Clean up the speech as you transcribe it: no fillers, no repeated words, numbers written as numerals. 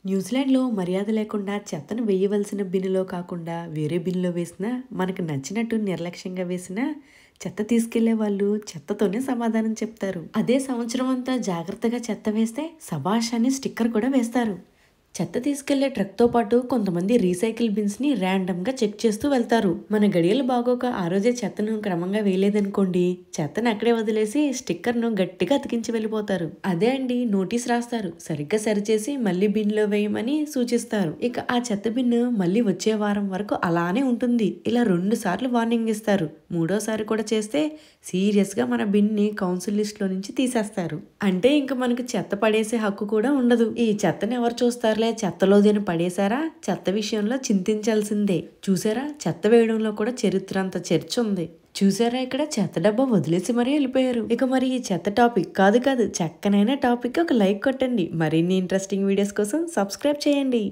న్యూజిలాండ్‌లో మర్యాద లేకుండా చెత్తను వేయవలసిన బిన్నులో కాకుండా వేరే బిన్‌లో వేసినా, మనకు నచ్చినట్టు నిర్లక్ష్యంగా వేసినా, చెత్త తీసుకెళ్లే వాళ్ళు చెత్తతోనే సమాధానం చెప్తారు. అదే సంవత్సరం అంతా జాగ్రత్తగా చెత్త వేస్తే శభాష్ అని స్టిక్కర్ కూడా వేస్తారు. చెత్త తీసుకెళ్లే ట్రక్‌తో పాటు కొంతమంది రీసైకిల్ బిన్స్‌ని ర్యాండమ్‌గా చెక్ చేస్తూ వెళ్తారు. మన గడియలు బాగోక ఆ రోజే చెత్తను క్రమంగా వేయలేదనుకోండి, చెత్తను అక్కడే వదిలేసి స్టిక్కర్‌ను గట్టిగా అతికించి వెళ్ళిపోతారు. అదే అండి నోటీస్ రాస్తారు. సరిగ్గా సరిచేసి మళ్ళీ బిన్‌లో వేయమని సూచిస్తారు. ఇక ఆ చెత్త బిన్ను మళ్ళీ వచ్చే వారం వరకు అలానే ఉంటుంది. ఇలా 2 సార్లు వార్నింగ్ ఇస్తారు. మూడోసారి కూడా చేస్తే సీరియస్‌గా మన బిన్ని కౌన్సిల్ లిస్ట్‌లో నుంచి తీసేస్తారు. అంటే ఇంక మనకు చెత్త పడేసే హక్కు కూడా ఉండదు. ఈ చెత్తను ఎవరు చూస్తారులే, చెత్తలో దీన్ని పడేశారా, చెత్త విషయంలో చింతించాల్సిందే. చూసారా, చెత్త వేయడంలో కూడా చరిత్ర అంత చర్చ ఉంది. చూసారా, ఇక్కడ చెత్త డబ్బా వదిలేసి మరీ వెళ్ళిపోయారు. ఇక మరి ఈ చెత్త టాపిక్ కాదు చక్కనైన టాపిక్ ఒక లైక్ కొట్టండి. మరిన్ని ఇంట్రెస్టింగ్ వీడియోస్ కోసం సబ్స్క్రైబ్ చేయండి.